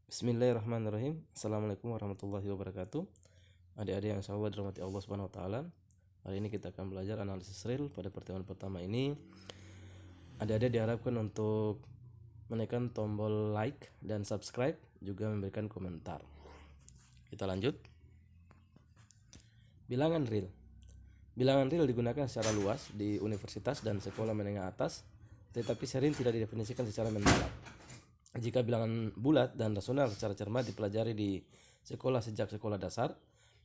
Bismillahirrahmanirrahim. Assalamualaikum warahmatullahi wabarakatuh. Adik-adik yang insyaallah dirahmati Allah Subhanahu wa taala. Hari ini kita akan belajar analisis real. Pada pertemuan pertama ini, adik-adik diharapkan untuk menekan tombol like dan subscribe, juga memberikan komentar. Kita lanjut. Bilangan real. Bilangan real digunakan secara luas di universitas dan sekolah menengah atas, tetapi sering tidak didefinisikan secara mendalam. Jika bilangan bulat dan rasional secara cermat dipelajari di sekolah sejak sekolah dasar,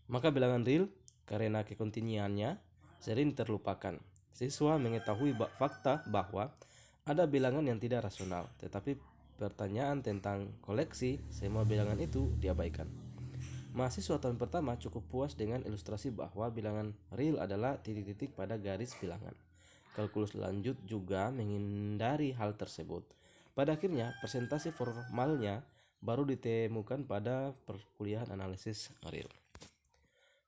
maka bilangan real karena kekontinuannya sering terlupakan. Siswa mengetahui fakta bahwa ada bilangan yang tidak rasional, tetapi pertanyaan tentang koleksi semua bilangan itu diabaikan. Mahasiswa tahun pertama cukup puas dengan ilustrasi bahwa bilangan real adalah titik-titik pada garis bilangan. Kalkulus lanjut juga menghindari hal tersebut. Pada akhirnya, presentasi formalnya baru ditemukan pada perkuliahan analisis real.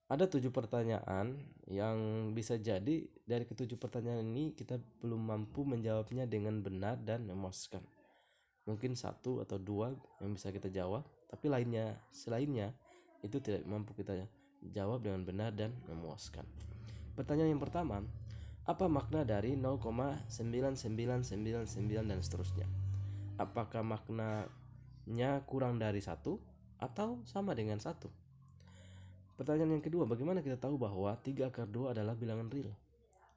Ada 7 pertanyaan yang bisa jadi dari ketujuh pertanyaan ini kita belum mampu menjawabnya dengan benar dan memuaskan. Mungkin 1 atau 2 yang bisa kita jawab, tapi selainnya itu tidak mampu kita jawab dengan benar dan memuaskan. Pertanyaan yang pertama, apa makna dari 0,9999 dan seterusnya? Apakah maknanya kurang dari 1 atau sama dengan 1? Pertanyaan yang kedua, bagaimana kita tahu bahwa 3 akar 2 adalah bilangan real?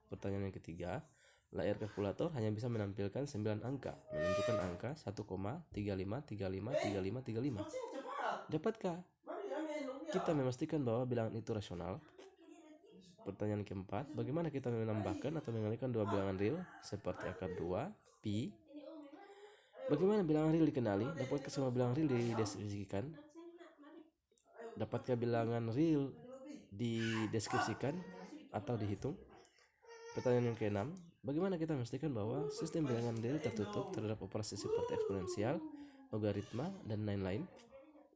Pertanyaan yang ketiga, layar kalkulator hanya bisa menampilkan 9 angka, menunjukkan angka 1,35353535. Dapatkah kita memastikan bahwa bilangan itu rasional? Pertanyaan keempat, bagaimana kita menambahkan atau mengalihkan dua bilangan real seperti akar 2, pi? Bagaimana bilangan real dikenali? Dapatkah semua bilangan real dideskripsikan? Dapatkah bilangan real dideskripsikan atau dihitung? Pertanyaan yang keenam, bagaimana kita memastikan bahwa sistem bilangan real tertutup terhadap operasi seperti eksponensial, logaritma, dan lain-lain?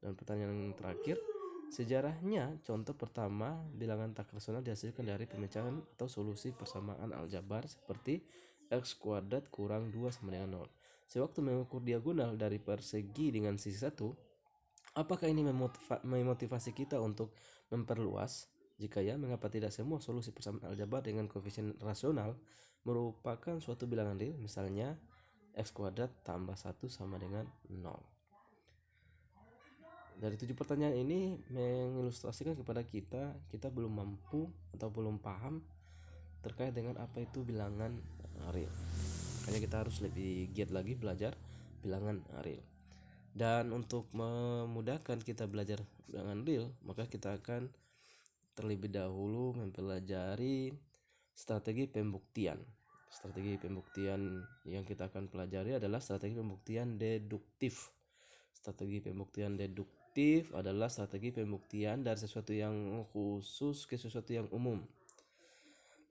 Dan pertanyaan yang terakhir, sejarahnya contoh pertama bilangan tak rasional dihasilkan dari pemecahan atau solusi persamaan aljabar seperti x kuadrat kurang 2 sama dengan 0. Sewaktu mengukur diagonal dari persegi dengan sisi 1, apakah ini memotivasi kita untuk memperluas? Jika ya, mengapa tidak semua solusi persamaan aljabar dengan koefisien rasional merupakan suatu bilangan real? Misalnya x kuadrat tambah 1 sama dengan 0. Dari 7 pertanyaan ini mengilustrasikan kepada kita belum mampu atau belum paham terkait dengan apa itu bilangan real. Makanya kita harus lebih giat lagi belajar bilangan real. Dan untuk memudahkan kita belajar bilangan real, maka kita akan terlebih dahulu mempelajari strategi pembuktian. Strategi pembuktian yang kita akan pelajari adalah strategi pembuktian deduktif. Strategi pembuktian deduktif adalah strategi pembuktian dari sesuatu yang khusus ke sesuatu yang umum.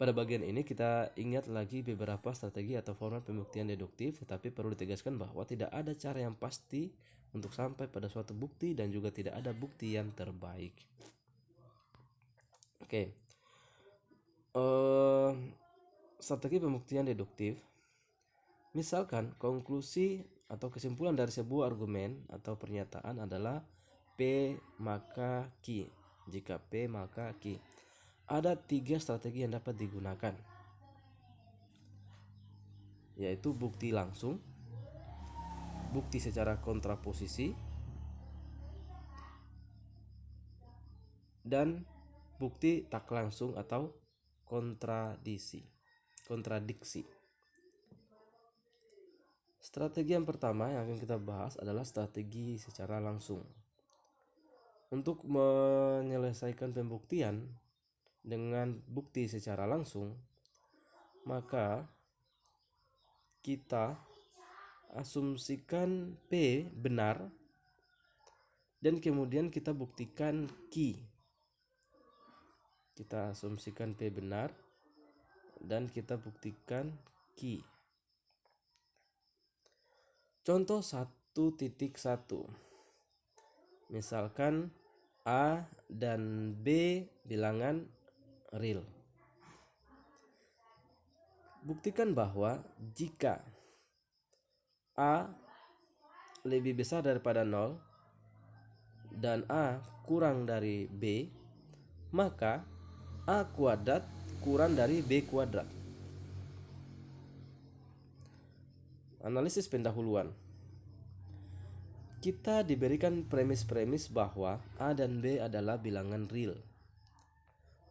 Pada bagian ini kita ingat lagi beberapa strategi atau format pembuktian deduktif, tetapi perlu ditegaskan bahwa tidak ada cara yang pasti untuk sampai pada suatu bukti dan juga tidak ada bukti yang terbaik. Oke. Strategi pembuktian deduktif. Misalkan konklusi atau kesimpulan dari sebuah argumen atau pernyataan adalah P maka Q. Jika P maka Q. Ada 3 strategi yang dapat digunakan, yaitu bukti langsung, bukti secara kontraposisi, dan bukti tak langsung atau kontradiksi. Strategi yang pertama yang akan kita bahas adalah strategi secara langsung. Untuk menyelesaikan pembuktian dengan bukti secara langsung, maka kita asumsikan P benar dan kemudian kita buktikan Q. Kita asumsikan P benar dan kita buktikan Q. Contoh 1.1. Misalkan A dan B bilangan real. Buktikan bahwa jika A lebih besar daripada 0 dan A kurang dari B, maka A kuadrat kurang dari B kuadrat. Analisis pendahuluan. Kita diberikan premis-premis bahwa A dan B adalah bilangan real.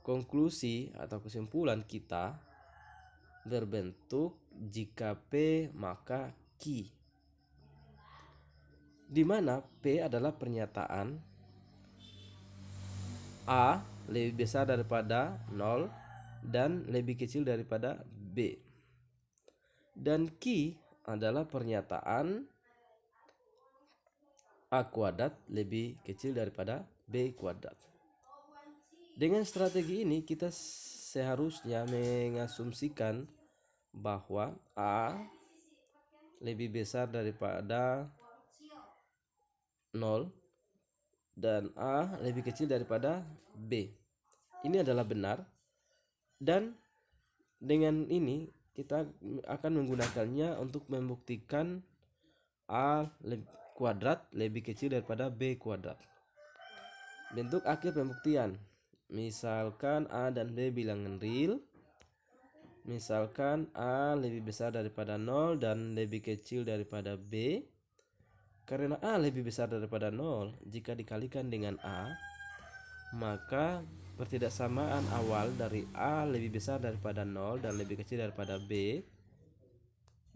Konklusi atau kesimpulan kita berbentuk jika P maka Q, di mana P adalah pernyataan A lebih besar daripada 0 dan lebih kecil daripada B, dan Q adalah pernyataan A kuadrat lebih kecil daripada B kuadrat. Dengan strategi ini kita seharusnya mengasumsikan bahwa A lebih besar daripada 0 dan A lebih kecil daripada B. Ini adalah benar, dan dengan ini kita akan menggunakannya untuk membuktikan A kuadrat lebih kecil daripada B kuadrat. Bentuk akhir pembuktian. Misalkan A dan B bilangan real. Misalkan A lebih besar daripada 0 dan lebih kecil daripada B. Karena A lebih besar daripada 0, jika dikalikan dengan A, maka pertidaksamaan awal dari A lebih besar daripada 0 dan lebih kecil daripada B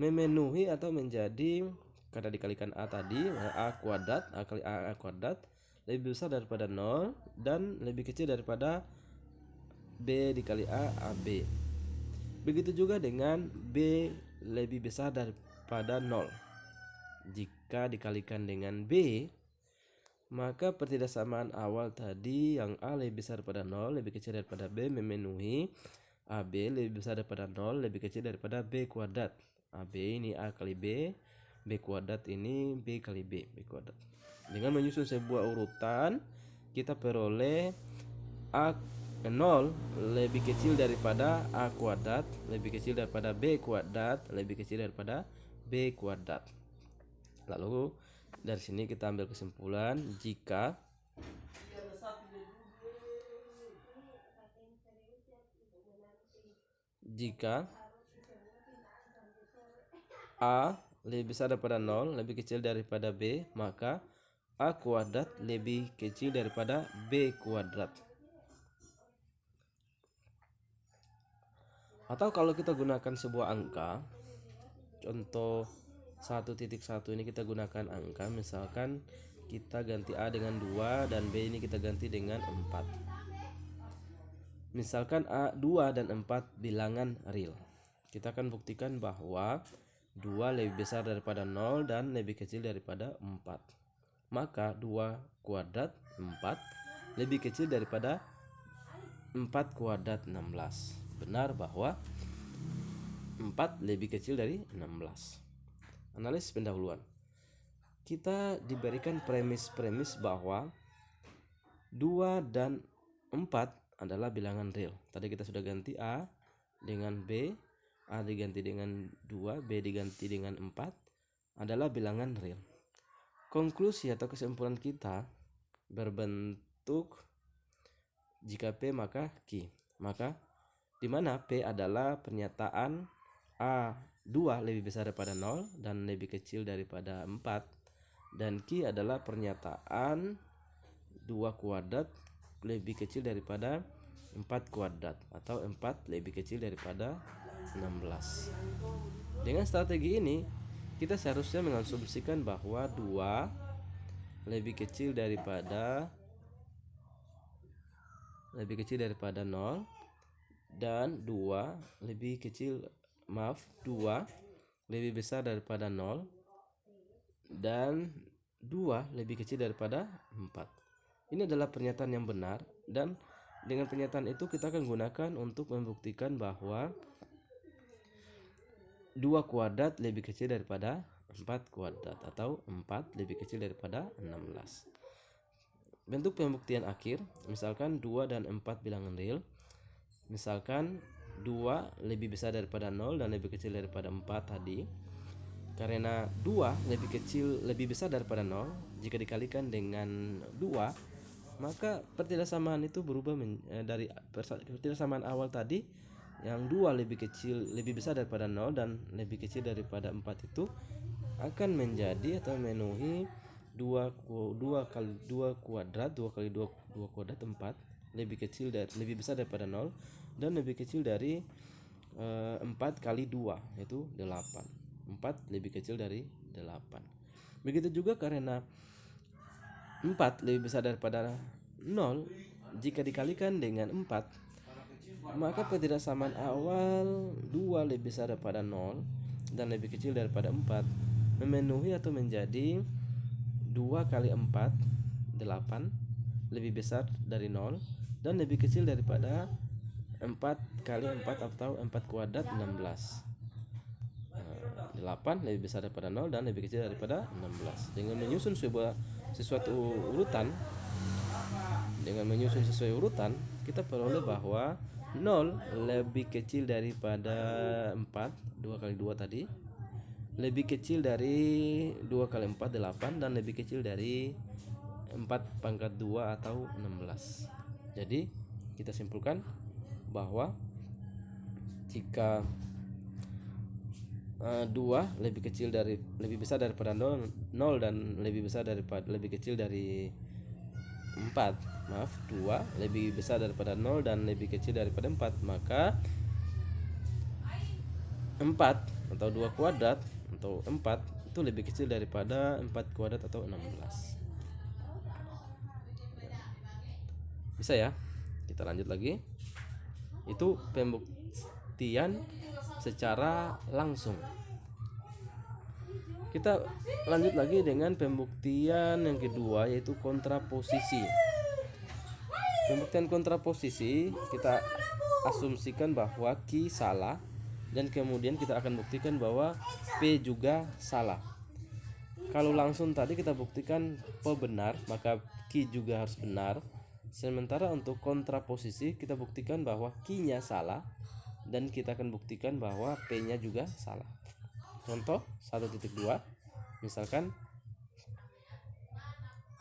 memenuhi atau menjadi, karena dikalikan A tadi, A kuadrat, A kali A kuadrat lebih besar daripada 0 dan lebih kecil daripada B dikali A, AB. Begitu juga dengan B lebih besar daripada 0. Jika dikalikan dengan B, maka pertidaksamaan awal tadi yang A lebih besar daripada 0 lebih kecil daripada B memenuhi AB lebih besar daripada 0 lebih kecil daripada B kuadrat. AB ini A kali B, B kuadrat ini B kali B, B kuadrat. Dengan menyusun sebuah urutan, kita peroleh A 0 lebih kecil daripada A kuadrat, lebih kecil daripada B kuadrat, lebih kecil daripada B kuadrat. Lalu dari sini kita ambil kesimpulan jika A lebih besar daripada 0 lebih kecil daripada B, maka A kuadrat lebih kecil daripada B kuadrat. Atau kalau kita gunakan sebuah angka, contoh 1.1 ini kita gunakan angka, misalkan kita ganti A dengan 2 dan B ini kita ganti dengan 4. Misalkan A 2 dan 4 bilangan real. Kita akan buktikan bahwa 2 lebih besar daripada 0 dan lebih kecil daripada 4. Maka 2 kuadrat 4 lebih kecil daripada 4 kuadrat 16. Benar bahwa 4 lebih kecil dari 16. Analisis pendahuluan. Kita diberikan premis-premis bahwa 2 dan 4 adalah bilangan real. Tadi kita sudah ganti A dengan B, A diganti dengan 2, B diganti dengan 4 adalah bilangan real. Konklusi atau kesimpulan kita berbentuk jika P maka Q. Maka di mana P adalah pernyataan A 2 lebih besar daripada 0 dan lebih kecil daripada 4, dan Q adalah pernyataan 2 kuadrat lebih kecil daripada 4 kuadrat atau 4 lebih kecil daripada 16. Dengan strategi ini kita seharusnya mengasumsikan bahwa 2 lebih kecil daripada 0 dan 2 lebih besar daripada 0 dan 2 lebih kecil daripada 4. Ini adalah pernyataan yang benar, dan dengan pernyataan itu kita akan gunakan untuk membuktikan bahwa 2 kuadrat lebih kecil daripada 4 kuadrat atau 4 lebih kecil daripada 16. Bentuk pembuktian akhir, misalkan 2 dan 4 bilangan real. Misalkan 2 lebih besar daripada 0 dan lebih kecil daripada 4 tadi. Karena 2 lebih besar daripada 0, jika dikalikan dengan 2, maka pertidaksamaan itu berubah dari pertidaksamaan awal tadi yang 2 lebih besar daripada 0 dan lebih kecil daripada 4 itu akan menjadi atau memenuhi 2 kali 2 kuadrat 2 kali 2 kuadrat 4 lebih besar daripada 0 dan lebih kecil dari 4 kali 2 yaitu 8. 4 lebih kecil dari 8. Begitu juga karena 4 lebih besar daripada 0, jika dikalikan dengan 4, maka pertidaksamaan awal 2 lebih besar daripada 0 dan lebih kecil daripada 4 memenuhi atau menjadi 2 kali 4 8 lebih besar dari 0 dan lebih kecil daripada 4 kali 4 atau 4 kuadrat 16. 8 lebih besar daripada 0 dan lebih kecil daripada 16. Dengan menyusun sesuatu urutan, kita peroleh bahwa 0 lebih kecil daripada 4, 2 kali 2 tadi, lebih kecil dari 2 kali 4 8 dan lebih kecil dari 4 pangkat 2 atau 16. Jadi kita simpulkan bahwa jika 2 lebih besar daripada 0 dan lebih kecil dari 4, 2 lebih besar daripada 0 dan lebih kecil daripada 4, maka 4 atau 2 kuadrat atau 4 itu lebih kecil daripada 4 kuadrat atau 16. Bisa ya? Kita lanjut lagi. Itu pembuktian secara langsung. Kita lanjut lagi dengan pembuktian yang kedua, yaitu kontraposisi. Pembuktian kontraposisi, kita asumsikan bahwa Q salah dan kemudian kita akan buktikan bahwa P juga salah. Kalau langsung tadi kita buktikan P benar, maka Q juga harus benar. Sementara untuk kontraposisi kita buktikan bahwa Q-nya salah dan kita akan buktikan bahwa P-nya juga salah. Contoh 1.2, misalkan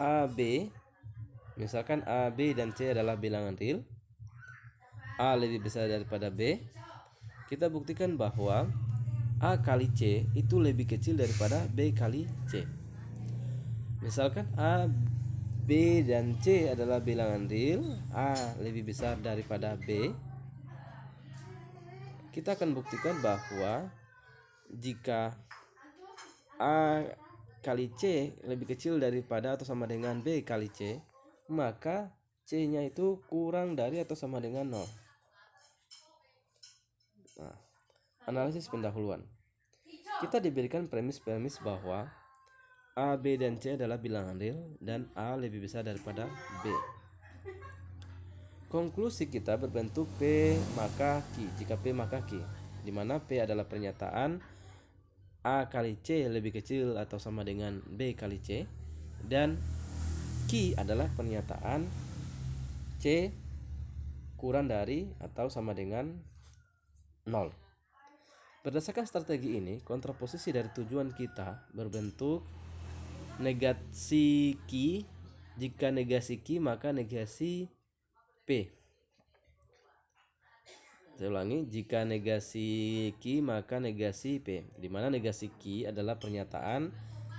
AB dan C adalah bilangan real, A lebih besar daripada B. Kita buktikan bahwa A kali C itu lebih kecil daripada B kali C. Misalkan A, B dan C adalah bilangan real, A lebih besar daripada B. Kita akan buktikan bahwa jika A kali C lebih kecil daripada atau sama dengan B kali C, maka C-nya itu kurang dari atau sama dengan 0. Nah, analisis pendahuluan. Kita diberikan premis bahwa A, B, dan C adalah bilangan real dan A lebih besar daripada B. Konklusi kita berbentuk P maka Q. Jika P maka Q, di mana P adalah pernyataan A kali C lebih kecil atau sama dengan B kali C, dan Q adalah pernyataan C kurang dari atau sama dengan 0. Berdasarkan strategi ini, kontraposisi dari tujuan kita berbentuk negasi Q. Jika negasi Q, maka negasi P. Saya ulangi, jika negasi Q maka negasi P, di mana negasi Q adalah pernyataan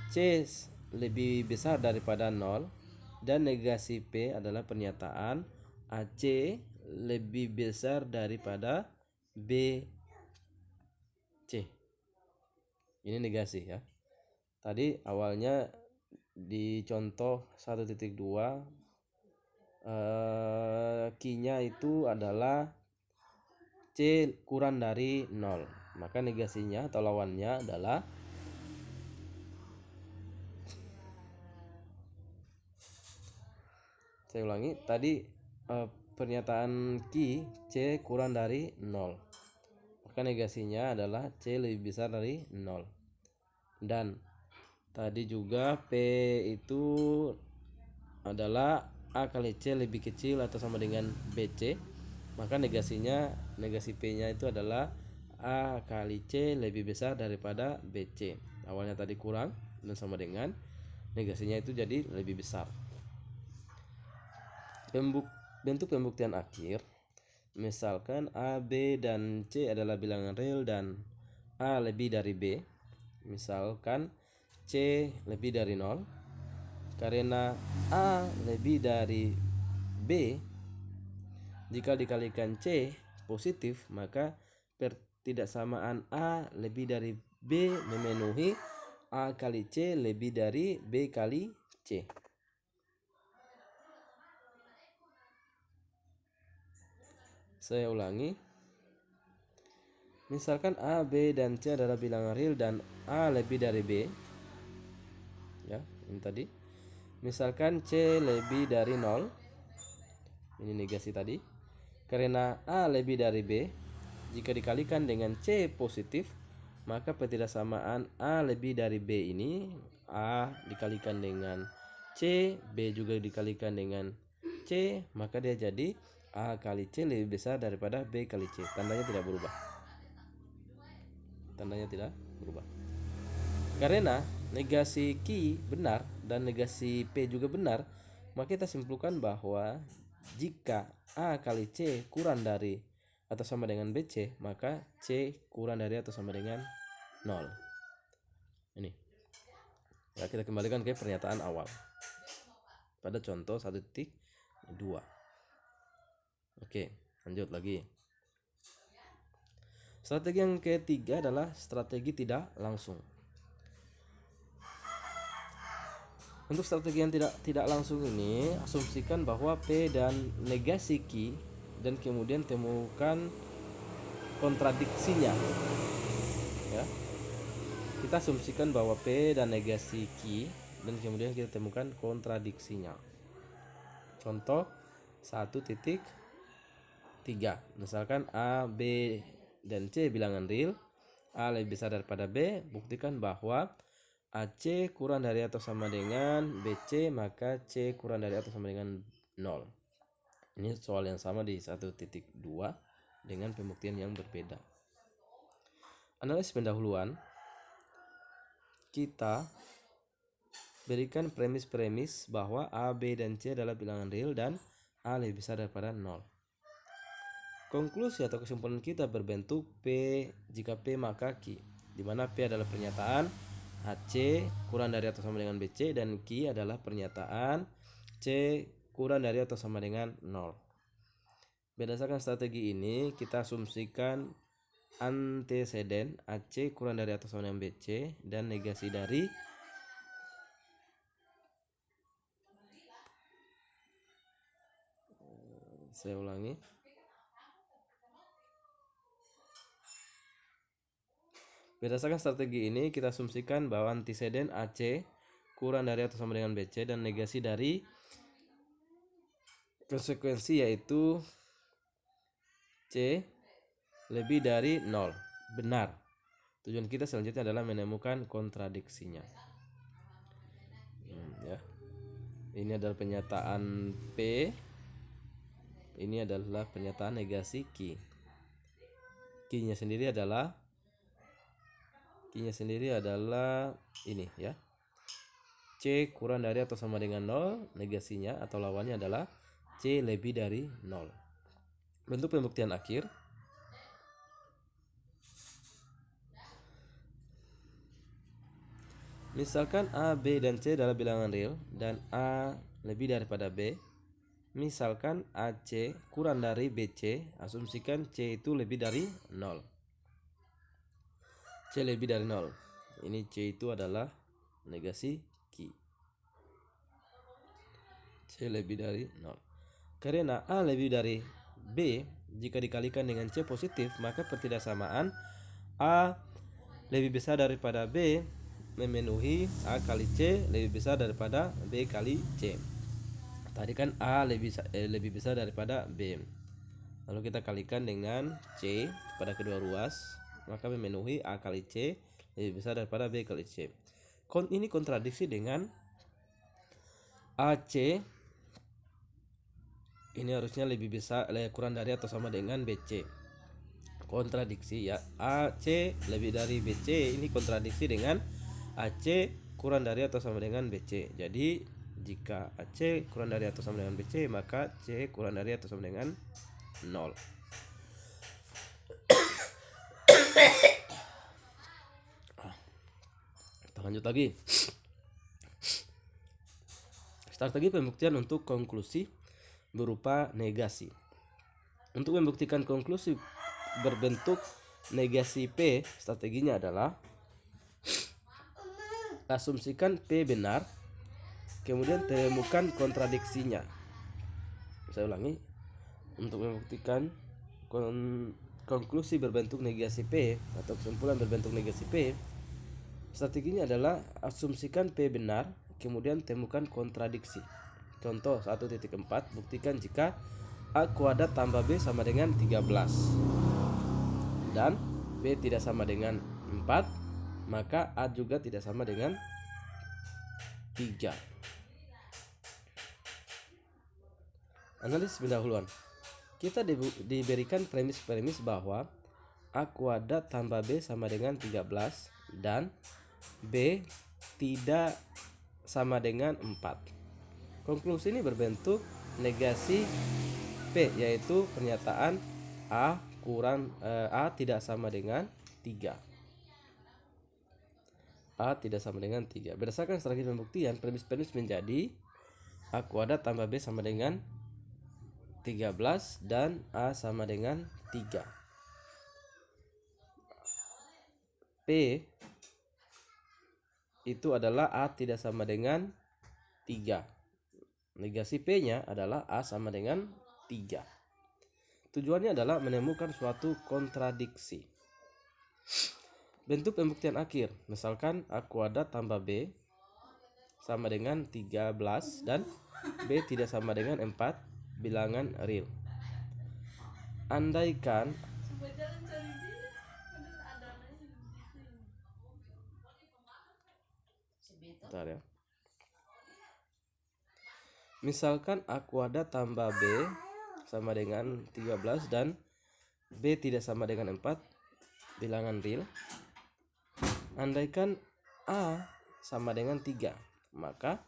C lebih besar daripada 0 dan negasi P adalah pernyataan AC lebih besar daripada B C. Ini negasi ya. Tadi awalnya di contoh 1.2 Q-nya itu adalah C kurang dari 0. Maka negasinya atau lawannya adalah saya ulangi, tadi pernyataan Q C kurang dari 0. Maka negasinya adalah C lebih besar dari 0. Dan tadi juga P itu adalah A kali C lebih kecil atau sama dengan BC. Maka negasi P-nya itu adalah A kali C lebih besar daripada BC. Awalnya tadi kurang dan sama dengan negasinya itu jadi lebih besar. Bentuk pembuktian akhir, misalkan A, B, dan C adalah bilangan real dan A lebih dari B. Misalkan C lebih dari 0. Karena A lebih dari B, jika dikalikan C positif, maka pertidaksamaan A lebih dari B memenuhi A kali C lebih dari B kali C. Saya ulangi. Misalkan A, B, dan C adalah bilangan real dan A lebih dari B. Ya, ini tadi. Misalkan C lebih dari 0. Ini negasi tadi. Karena A lebih dari B, jika dikalikan dengan C positif, maka pertidaksamaan A lebih dari B ini, A dikalikan dengan C, B juga dikalikan dengan C, maka dia jadi A kali C lebih besar daripada B kali C. Tandanya tidak berubah. Karena negasi Q benar dan negasi P juga benar, maka kita simpulkan bahwa jika A kali C kurang dari atau sama dengan BC, maka C kurang dari atau sama dengan 0. Ini. Ya, kita kembalikan ke pernyataan awal. Pada contoh 1.2. Oke, lanjut lagi. Strategi yang ketiga adalah strategi tidak langsung. Untuk strategi yang tidak langsung ini, asumsikan bahwa P dan negasi Q dan kemudian temukan kontradiksinya. Ya. Kita asumsikan bahwa P dan negasi Q dan kemudian kita temukan kontradiksinya. Contoh 1.3. Misalkan A, B, dan C bilangan real. A lebih besar daripada B, buktikan bahwa AC kurang dari atau sama dengan BC, maka C kurang dari atau sama dengan 0. Ini soal yang sama di 1.2 dengan pembuktian yang berbeda. Analisis pendahuluan, kita berikan premis-premis bahwa A, B, dan C adalah bilangan real dan A lebih besar daripada 0. Konklusi atau kesimpulan kita berbentuk P, jika P maka Q, di mana P adalah pernyataan AC kurang dari atau sama dengan BC dan Q adalah pernyataan C kurang dari atau sama dengan 0. Berdasarkan strategi ini, kita asumsikan anteseden AC kurang dari atau sama dengan BC dan negasi dari saya ulangi. Berdasarkan strategi ini, kita asumsikan bahwa antiseden AC kurang dari atau sama dengan BC dan negasi dari konsekuensi yaitu C lebih dari 0 benar. Tujuan kita selanjutnya adalah menemukan kontradiksinya. Ya. Ini adalah pernyataan P. Ini adalah pernyataan negasi Q. Q-nya sendiri adalah ini ya. C kurang dari atau sama dengan 0, negasinya atau lawannya adalah C lebih dari 0. Bentuk pembuktian akhir, misalkan A, B, dan C adalah bilangan real dan A lebih daripada B. Misalkan AC kurang dari BC, asumsikan C itu lebih dari 0. C lebih dari 0. Ini C itu adalah negasi Q. C lebih dari 0. Karena A lebih dari B, jika dikalikan dengan C positif, maka pertidaksamaan A lebih besar daripada B memenuhi A kali C lebih besar daripada B kali C. Tadi kan A lebih besar daripada B. Lalu kita kalikan dengan C pada kedua ruas, maka memenuhi A kali C lebih besar daripada B kali C. Ini kontradiksi dengan AC ini harusnya lebih besar, kurang dari atau sama dengan BC. Kontradiksi ya. AC lebih dari BC ini kontradiksi dengan AC kurang dari atau sama dengan BC. Jadi jika AC kurang dari atau sama dengan BC, maka C kurang dari atau sama dengan 0. Kita lanjut lagi. Strategi pembuktian untuk konklusi berupa negasi. Untuk membuktikan konklusi berbentuk negasi P, strateginya adalah asumsikan P benar, kemudian temukan kontradiksinya. Saya ulangi. Untuk membuktikan konklusi berbentuk negasi P atau kesimpulan berbentuk negasi P, strateginya adalah asumsikan P benar, kemudian temukan kontradiksi. Contoh 1.4, buktikan jika A kuadrat tambah B sama dengan 13 dan B tidak sama dengan 4, maka A juga tidak sama dengan 3. Analisis pendahuluan. Kita diberikan premis bahwa A kuadrat tambah B sama dengan 13 dan B tidak sama dengan 4. Konklusi ini berbentuk negasi P, yaitu pernyataan A tidak sama dengan 3. A tidak sama dengan 3. Berdasarkan strategi pembuktian, premis menjadi A kuadrat tambah B sama dengan 13 dan A sama dengan 3. P itu adalah A tidak sama dengan 3. Negasi P-nya adalah A sama dengan 3. Tujuannya adalah menemukan suatu kontradiksi. Bentuk pembuktian akhir, misalkan A kuadrat tambah B sama dengan 13 dan B tidak sama dengan 4, bilangan real. Andaikan bentar ya. Misalkan A kuadrat tambah B sama dengan 13 dan B tidak sama dengan 4, bilangan real. Andaikan A sama dengan 3, maka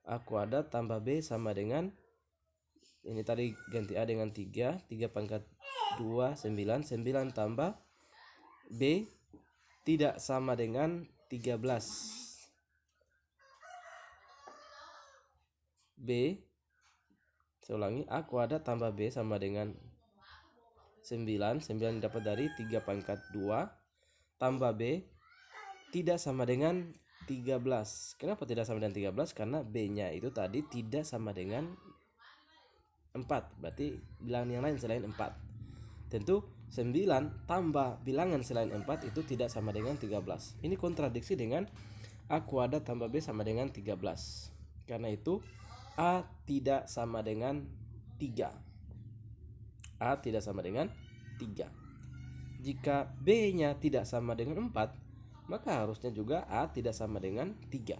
A kuadrat tambah B sama dengan, ini tadi ganti A dengan 3 pangkat 2, 9 tambah B tidak sama dengan 13. B, saya ulangi, A kuadrat tambah B sama dengan 9 dapat dari 3 pangkat 2 tambah B tidak sama dengan 13. Kenapa tidak sama dengan 13? Karena B-nya itu tadi tidak sama dengan 4. Berarti bilangan yang lain selain 4. Tentu 9 tambah bilangan selain 4 itu tidak sama dengan 13. Ini kontradiksi dengan A kuadrat tambah B sama dengan 13. Karena itu A tidak sama dengan 3. A tidak sama dengan 3. Jika B-nya tidak sama dengan 4, maka harusnya juga A tidak sama dengan 3.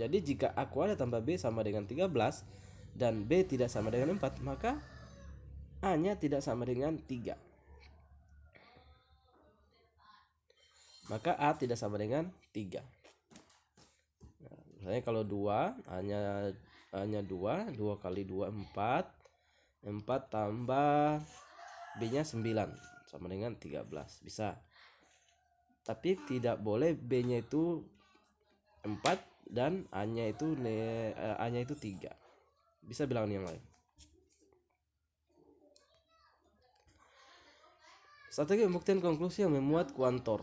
Jadi jika A kuadrat tambah B sama dengan 13 dan B tidak sama dengan 4, maka A-nya tidak sama dengan 3. Maka A tidak sama dengan 3. Nah, misalnya kalau 2, A-nya 2 kali 2 4 tambah B-nya 9 sama dengan 13. Bisa. Tapi tidak boleh B-nya itu 4 dan A-nya itu 3. Bisa bilangan yang lain. Strategi pembuktian konklusi yang memuat kuantor.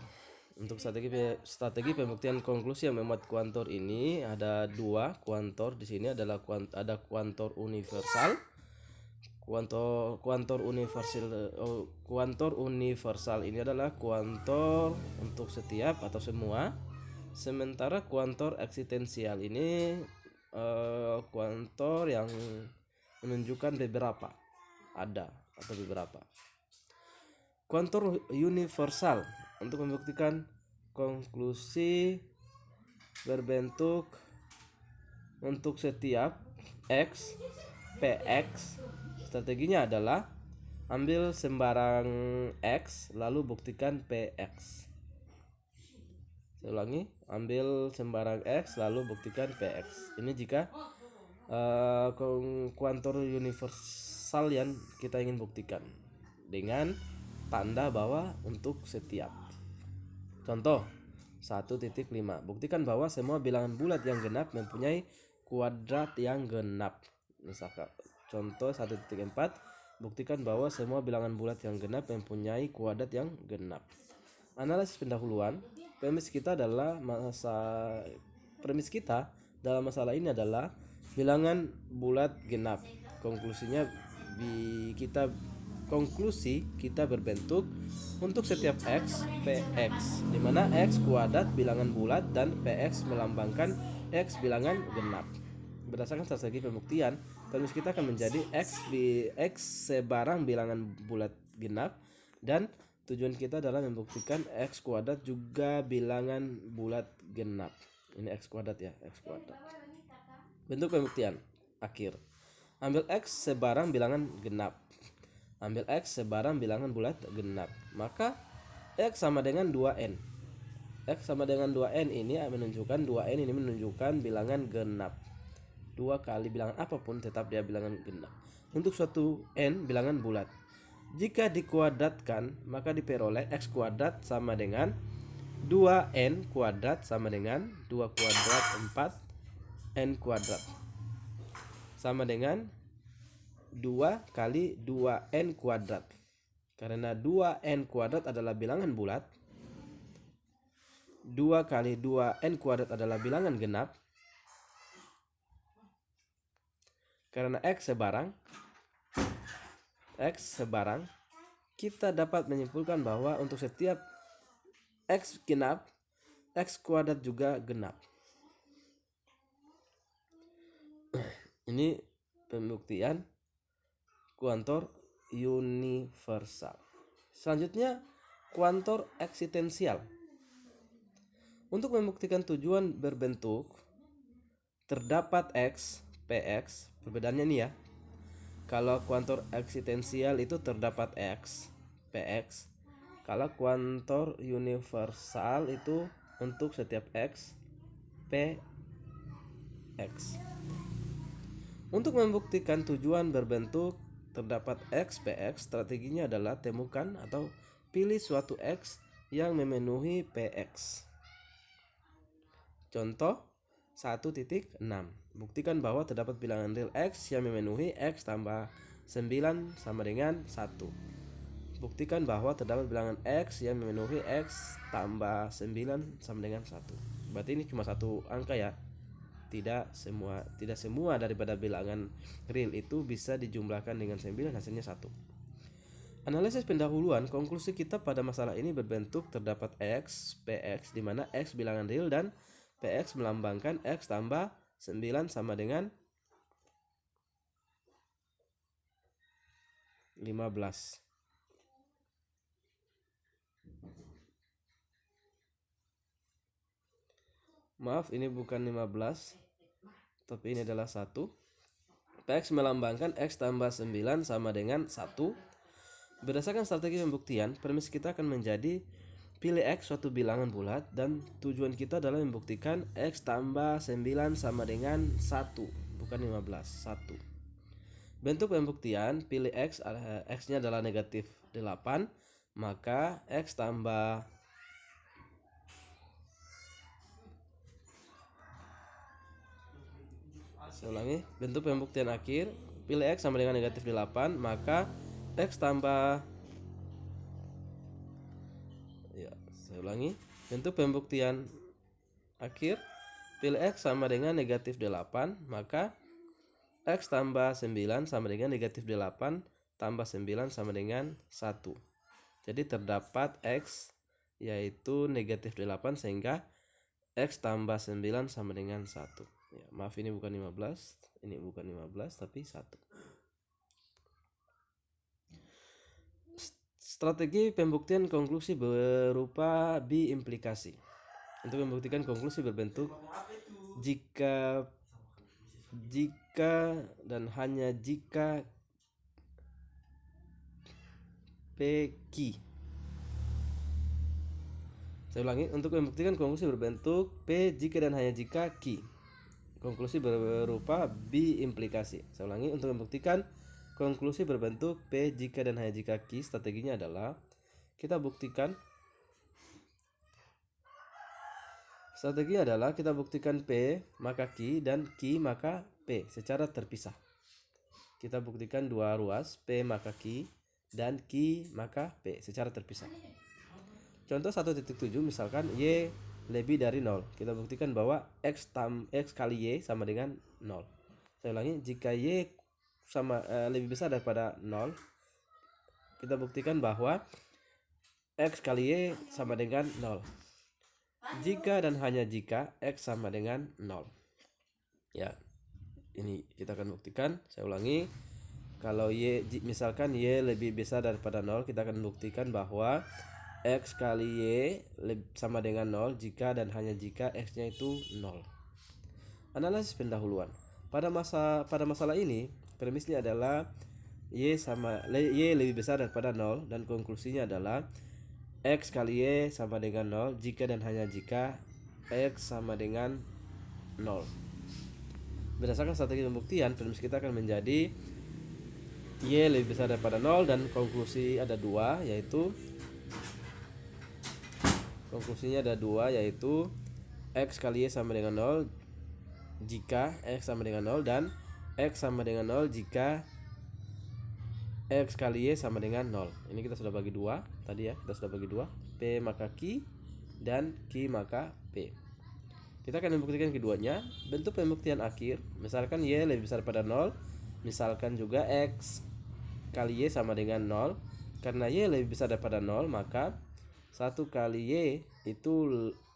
Untuk strategi pembuktian konklusi yang memuat kuantor ini ada 2 kuantor. Di sini adalah ada kuantor universal. Kuantor universal ini adalah kuantor untuk setiap atau semua. Sementara kuantor eksistensial ini kuantor yang menunjukkan beberapa, ada atau beberapa. Kuantor universal untuk membuktikan konklusi berbentuk untuk setiap X, PX. Strateginya adalah ambil sembarang X lalu buktikan PX. Saya ulangi, ambil sembarang X lalu buktikan PX. Ini jika kuantor universal yang kita ingin buktikan dengan tanda bahwa untuk setiap. Contoh 1.5. Buktikan bahwa semua bilangan bulat yang genap mempunyai kuadrat yang genap. Misalkan contoh 1.4. Buktikan bahwa semua bilangan bulat yang genap mempunyai kuadrat yang genap. Analisis pendahuluan. Premis kita dalam masalah ini adalah bilangan bulat genap. Konklusi kita berbentuk untuk setiap X, PX, di mana X kuadrat bilangan bulat dan PX melambangkan X bilangan genap. Berdasarkan strategi pembuktian, premis kita akan menjadi X sebarang bilangan bulat genap, dan tujuan kita adalah membuktikan X kuadrat juga bilangan bulat genap. Ini X kuadrat ya, X kuadrat. Bentuk pembuktian akhir. Ambil X sebarang bilangan genap. Ambil X sebarang bilangan bulat genap. Maka X sama dengan 2N. X sama dengan 2N ini menunjukkan 2N ini menunjukkan bilangan genap. 2 kali bilangan apapun tetap dia bilangan genap. Untuk suatu N bilangan bulat, jika dikuadratkan maka diperoleh X kuadrat sama dengan 2N kuadrat sama dengan 2 kuadrat 4 N kuadrat sama dengan 2 kali 2N kuadrat. Karena 2N kuadrat adalah bilangan bulat, 2 kali 2N kuadrat adalah bilangan genap. Karena X sebarang, kita dapat menyimpulkan bahwa untuk setiap X genap, X kuadrat juga genap. Ini pembuktian kuantor universal. Selanjutnya, kuantor eksistensial. Untuk membuktikan tujuan berbentuk terdapat X, PX, perbedaannya nih ya. Kalau kuantor eksistensial itu terdapat X, PX. Kalau kuantor universal itu untuk setiap X, PX. Untuk membuktikan tujuan berbentuk terdapat X, PX, strateginya adalah temukan atau pilih suatu X yang memenuhi PX. Contoh 1.6. Buktikan bahwa terdapat bilangan real X yang memenuhi X tambah 9 sama dengan 1. Buktikan bahwa terdapat bilangan X yang memenuhi X tambah 9 sama dengan 1. Berarti ini cuma satu angka ya. Tidak semua daripada bilangan real itu bisa dijumlahkan dengan 9, hasilnya 1. Analisis pendahuluan. Konklusi kita pada masalah ini berbentuk terdapat X, PX, di mana X bilangan real dan PX melambangkan X tambah 9 sama dengan 15. Maaf, ini bukan 15, tapi ini adalah 1. PX melambangkan X tambah 9 sama dengan 1. Berdasarkan strategi pembuktian, premis kita akan menjadi pilih X suatu bilangan bulat, dan tujuan kita adalah membuktikan X tambah 9 sama dengan 1, bukan 15, 1. Bentuk pembuktian, pilih X, X-nya adalah negatif 8, maka X tambah bentuk pembuktian akhir, pilih X sama dengan negatif 8, maka X tambah bentuk pembuktian akhir, pilih X sama dengan negatif 8, maka X tambah 9 sama dengan negatif 8 tambah 9 sama dengan 1. Jadi terdapat X yaitu negatif 8, sehingga X tambah 9 sama dengan 1. Ya, maaf, ini bukan 15, tapi 1. Strategi pembuktian konklusi berupa biimplikasi. Untuk membuktikan konklusi berbentuk jika dan hanya jika PQ Saya ulangi, untuk membuktikan konklusi berbentuk P jika dan hanya jika Q. Konklusi berupa B implikasi. Saya ulangi, untuk membuktikan konklusi berbentuk P jika dan hanya jika Q, strateginya adalah kita buktikan P maka Q dan Q maka P secara terpisah. Kita buktikan dua ruas P maka Q dan Q maka P secara terpisah. Contoh 1.7 misalkan Y lebih dari 0. Kita buktikan bahwa X kali Y sama dengan 0. Saya ulangi, jika Y lebih besar daripada 0, kita buktikan bahwa X kali Y sama dengan 0. Jika dan hanya jika X sama dengan 0. Ya, ini kita akan buktikan. Saya ulangi, kalau misalkan Y lebih besar daripada 0, kita akan buktikan bahwa X kali Y sama dengan 0 jika dan hanya jika X-nya itu 0. Analisis pendahuluan. Pada masalah ini, premisnya adalah Y lebih besar daripada 0 dan konklusinya adalah X kali Y sama dengan 0 jika dan hanya jika X sama dengan 0. Berdasarkan strategi pembuktian, premis kita akan menjadi Y lebih besar daripada 0 dan konklusinya ada dua, yaitu X kali Y sama dengan 0 jika X sama dengan 0 dan X sama dengan 0 jika X kali Y sama dengan 0. Ini kita sudah bagi dua tadi ya, kita sudah bagi dua, P maka Q dan Q maka P. Kita akan membuktikan keduanya. Bentuk pembuktian akhir, misalkan Y lebih besar pada 0, misalkan juga X kali Y sama dengan 0. Karena Y lebih besar daripada 0, maka 1 kali Y itu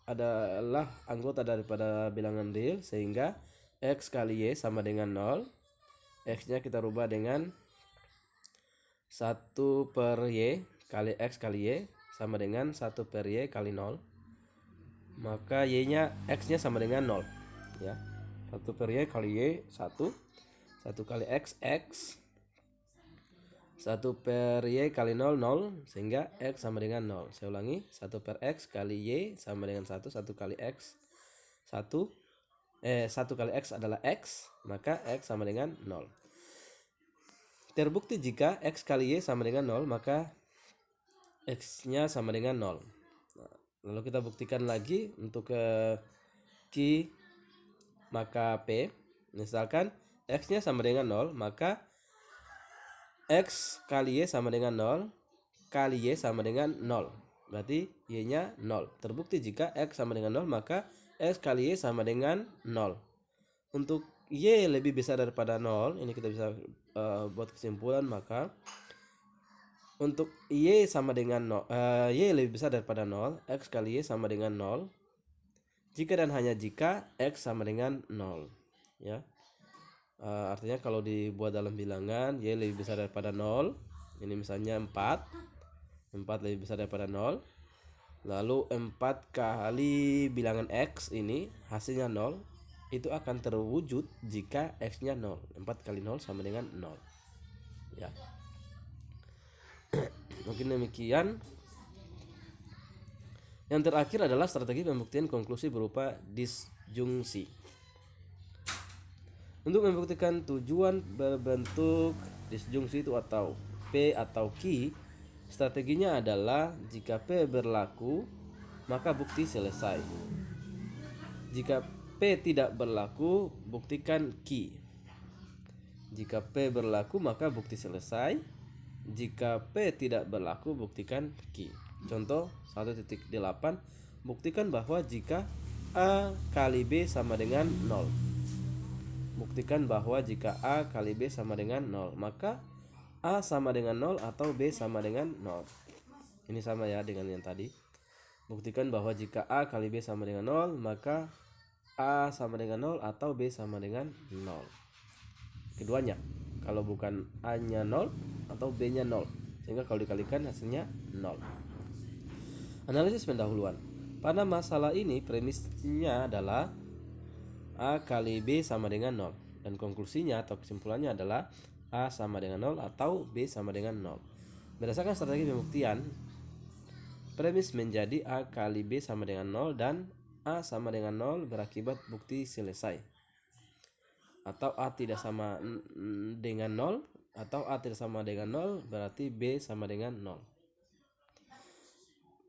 adalah anggota daripada bilangan real, sehingga X kali Y sama dengan 0. X nya kita rubah dengan 1 per Y kali X kali Y sama dengan 1 per Y kali 0. Maka Y nya X nya sama dengan 0 ya. 1 per Y kali Y 1 kali X 1 per Y kali 0 0 sehingga X sama dengan 0. Saya ulangi, 1 per X kali Y sama dengan 1 kali X 1 kali X adalah X, maka X sama dengan 0. Terbukti jika X kali Y sama dengan 0, maka X nya sama dengan 0. Lalu kita buktikan lagi untuk Q maka P. Misalkan X nya sama dengan 0, maka X kali Y sama dengan 0 kali Y sama dengan 0. Berarti Y nya 0. Terbukti jika X sama dengan 0, maka X kali Y sama dengan 0. Untuk Y lebih besar daripada 0, ini kita bisa buat kesimpulan, maka untuk Y sama dengan 0, Y lebih besar daripada 0, X kali Y sama dengan 0 jika dan hanya jika X sama dengan 0 ya. Artinya kalau dibuat dalam bilangan Y lebih besar daripada 0, ini misalnya 4 lebih besar daripada 0, lalu 4 kali bilangan X ini hasilnya 0, itu akan terwujud jika X nya 0. 4 kali 0 sama dengan 0 ya. Mungkin demikian. Yang terakhir adalah strategi pembuktian konklusi berupa disjungsi. Untuk membuktikan tujuan berbentuk disjungsi itu atau P atau Q, strateginya adalah jika P berlaku, maka bukti selesai. Jika P tidak berlaku, buktikan Q. Jika P berlaku, maka bukti selesai. Jika P tidak berlaku, buktikan Q. Contoh 1.8, buktikan bahwa jika A kali B sama dengan 0. Buktikan bahwa jika A kali B sama dengan 0, maka A sama dengan 0 atau B sama dengan 0. Ini sama ya dengan yang tadi. Buktikan bahwa jika A kali B sama dengan 0, maka A sama dengan 0 atau B sama dengan 0. Keduanya, kalau bukan A nya 0 atau B nya 0, sehingga kalau dikalikan hasilnya 0. Analisis pendahuluan. Pada masalah ini premisnya adalah A kali B sama dengan 0, dan konklusinya atau kesimpulannya adalah A sama dengan 0 atau B sama dengan 0. Berdasarkan strategi pembuktian, premis menjadi A kali B sama dengan 0 dan A sama dengan 0 berakibat bukti selesai. Atau A tidak sama dengan 0, atau A tidak sama dengan 0 berarti B sama dengan 0.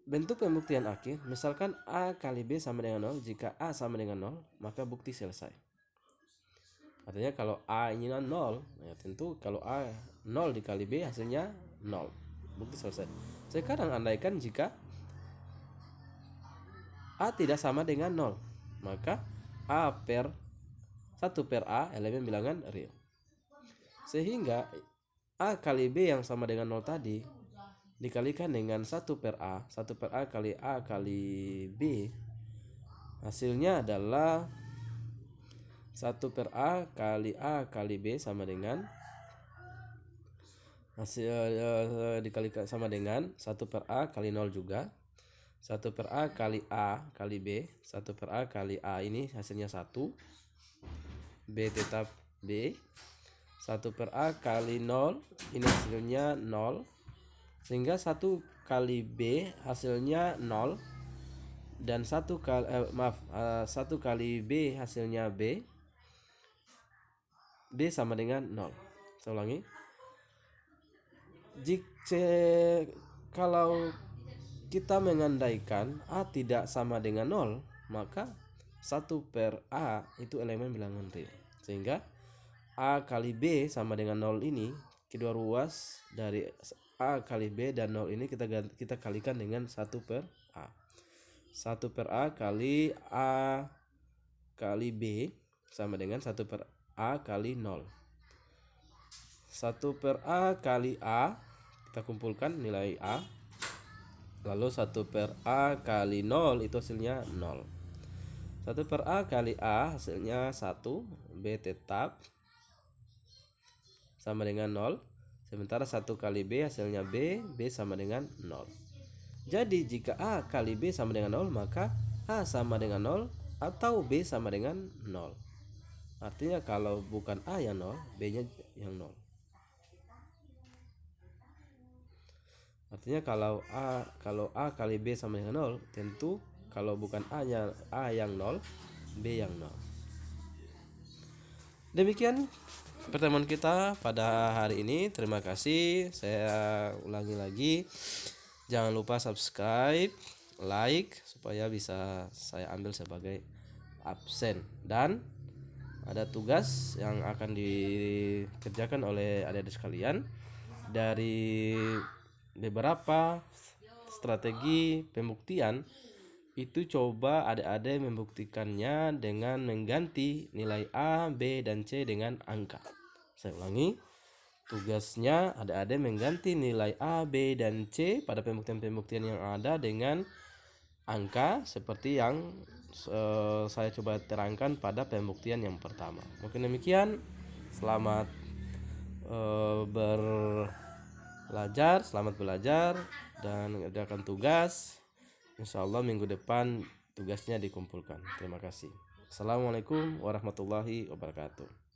Bentuk pembuktian akhir, misalkan A kali B sama dengan 0, jika A sama dengan 0, maka bukti selesai. Artinya kalau A ini 0, ya tentu kalau A 0 dikali B hasilnya 0. Bukti selesai. Sekarang andaikan jika A tidak sama dengan 0, maka A per 1 per A elemen bilangan real. Sehingga A kali B yang sama dengan 0 tadi dikalikan dengan 1 per A, 1 per A kali B, hasilnya adalah 1 per A kali B sama dengan dikalikan sama dengan 1 per A kali 0 juga, 1 per A kali B, 1 per A kali A ini hasilnya 1, B tetap B, 1 per A kali 0 ini hasilnya 0, sehingga 1 kali B hasilnya 0 dan 1 kali B hasilnya B sama dengan 0. Saya ulangi, kalau kita mengandaikan A tidak sama dengan 0, maka 1 per A itu elemen bilangan real. Sehingga A kali B sama dengan 0 ini, kedua ruas dari A kali B dan 0 ini kita kalikan dengan 1 per A. 1 per A kali B sama dengan 1 per A kali 0. 1 per A kali A, kita kumpulkan nilai A. Lalu 1 per A kali 0 itu hasilnya 0. 1 per A kali A hasilnya 1, B tetap sama dengan 0. Sementara 1 kali B hasilnya B sama dengan 0. Jadi jika A kali B sama dengan 0, maka A sama dengan 0 atau B sama dengan 0. Artinya kalau bukan A yang 0, B-nya yang 0. Artinya kalau A kali B sama dengan 0, tentu kalau bukan A yang 0, B yang 0. Demikian pertemuan kita pada hari ini. Terima kasih. Saya ulangi lagi, jangan lupa subscribe, like supaya bisa saya ambil sebagai absen, dan ada tugas yang akan dikerjakan oleh adik-adik sekalian dari beberapa strategi pembuktian. Itu coba adik-adik membuktikannya dengan mengganti nilai A, B, dan C dengan angka. Saya ulangi, tugasnya adik-adik mengganti nilai A, B, dan C pada pembuktian-pembuktian yang ada dengan angka seperti yang saya coba terangkan pada pembuktian yang pertama. Mungkin demikian. Selamat belajar dan mengerjakan tugas. Insya Allah minggu depan tugasnya dikumpulkan. Terima kasih. Assalamualaikum warahmatullahi wabarakatuh.